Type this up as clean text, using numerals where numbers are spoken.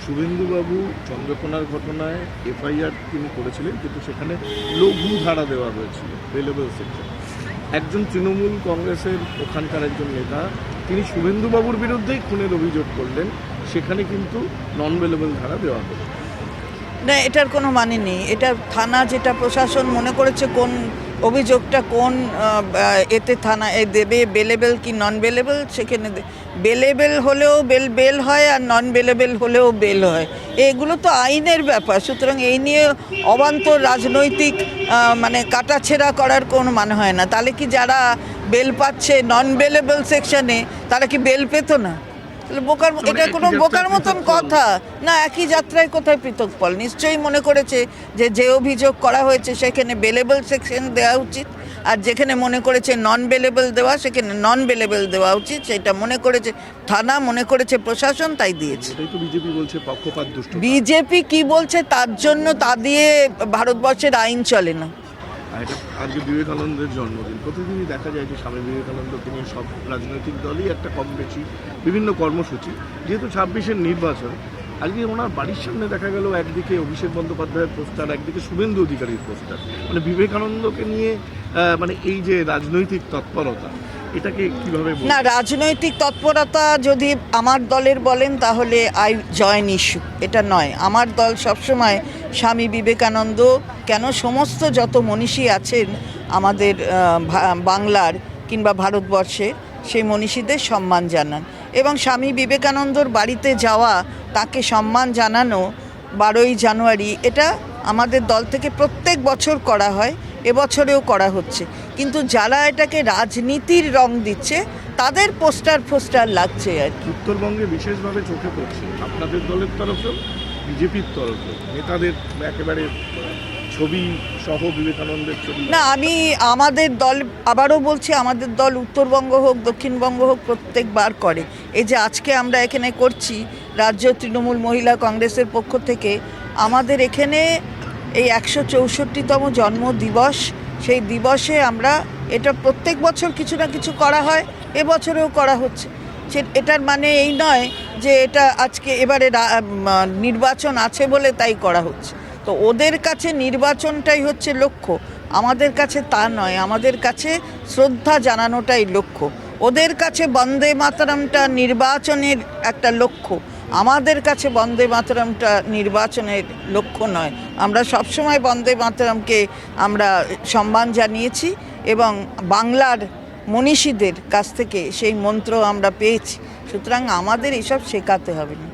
শুভেন্দুবাবু চন্দ্রকোনার ঘটনায় এফআইআর তিনি করেছিলেন, কিন্তু সেখানে লঘু ধারা দেওয়া হয়েছিল, বেলেবল সেকশন। একজন তৃণমূল কংগ্রেসের ওখানকার একজন নেতা তিনি শুভেন্দুবাবুর বিরুদ্ধেই খুনের অভিযোগ করলেন, সেখানে কিন্তু নন বেলেবল ধারা দেওয়া হলো না। এটার কোনো মানে নেই। এটা থানা যেটা প্রশাসন মনে করেছে কোন অভিযোগটা কোন এতে থানা দেবে, বেলেবেল কি নন বেলেবেল, সেখানে বেলেবেল হলেও বেল হয় আর নন বেলেবেল হলেও বেল হয়। এগুলো তো আইনের ব্যাপার। সুতরাং এই নিয়ে অবান্তর রাজনৈতিক মানে কাটাছেঁড়া করার কোনো মানে হয় না। তাহলে কি যারা বেল পাচ্ছে নন বেলেবেল সেকশনে, তারা কি বেল পেত না? বোকার, এটা কোনো বোকার মতন কথা না। একই যাত্রায় কোথায় পৃথক ফল? নিশ্চয়ই মনে করেছে যে অভিযোগ করা হয়েছে সেখানে বেলেবল সেকশন দেওয়া উচিত, আর যেখানে মনে করেছে নন বেলেবল দেওয়া সেখানে নন বেলেবল দেওয়া উচিত। সেটা মনে করেছে থানা, মনে করেছে প্রশাসন, তাই দিয়েছে। বিজেপি বলছে পক্ষপাত দুষ্ট। বিজেপি কি বলছে তার জন্য তা দিয়ে ভারতবর্ষের আইন চলে না। আজকে বিবেকানন্দের জন্মদিন, প্রতিদিনই দেখা যায় যে স্বামী বিবেকানন্দকে নিয়ে সব রাজনৈতিক দলই একটা কম বেশি বিভিন্ন কর্মসূচি। যেহেতু 26-এর নির্বাচন, আজকে ওনার বাড়ির সামনে দেখা গেল একদিকে অভিষেক বন্দ্যোপাধ্যায়ের পোস্টার, একদিকে শুভেন্দু অধিকারীর পোস্টার। মানে বিবেকানন্দকে নিয়ে মানে এই যে রাজনৈতিক তৎপরতা, এটাকে কিভাবে? না, রাজনৈতিক তৎপরতা যদি আমার দলের বলেন তাহলে আই জয়েন ইস্যু, এটা নয়। আমার দল সবসময় স্বামী বিবেকানন্দ কেন সমস্ত যত মনীষী আছেন আমাদের বাংলার কিংবা ভারতবর্ষে, সেই মনীষীদের সম্মান জানান। এবং স্বামী বিবেকানন্দর বাড়িতে যাওয়া, তাকে সম্মান জানানো 12ই জানুয়ারি, এটা আমাদের দল থেকে প্রত্যেক বছর করা হয়, এবছরেও করা হচ্ছে। কিন্তু যারা এটাকে রাজনীতির রং দিচ্ছে তাদের পোস্টার লাগছে আর কি। উত্তরবঙ্গে বিশেষভাবে চোখে পড়ছে আপনাদের দলের তরফেও বিজেপির তরফেও নেতাদের একেবারে ছবি সহ বিবেকানন্দের ছবি। না, আমি আমাদের দল, আবারও বলছি, আমাদের দল উত্তরবঙ্গ হোক দক্ষিণবঙ্গ হোক প্রত্যেকবার করে। এই যে আজকে আমরা এখানে করছি রাজ্য তৃণমূল মহিলা কংগ্রেসের পক্ষ থেকে, আমাদের এখানে এই 164তম জন্মদিবস, সেই দিবসে আমরা এটা প্রত্যেক বছর কিছু না কিছু করা হয়, এবছরেও করা হচ্ছে। এটার মানে এই নয় যে এটা আজকে এবারে নির্বাচন আছে বলে তাই করা হচ্ছে। তো ওদের কাছে নির্বাচনটাই হচ্ছে লক্ষ্য, আমাদের কাছে তা নয়। আমাদের কাছে শ্রদ্ধা জানানোটাই লক্ষ্য। ওদের কাছে বন্দে মাতরমটা নির্বাচনের একটা লক্ষ্য, আমাদের কাছে বন্দে মাতরমটা নির্বাচনের লক্ষ্য নয়। আমরা সবসময় বন্দে মাতরমকে আমরা সম্মান জানিয়েছি এবং বাংলার মনীষীদের কাছ থেকে সেই মন্ত্র আমরা পেয়েছি। সুতরাং আমাদের এসব শেখাতে হবে না।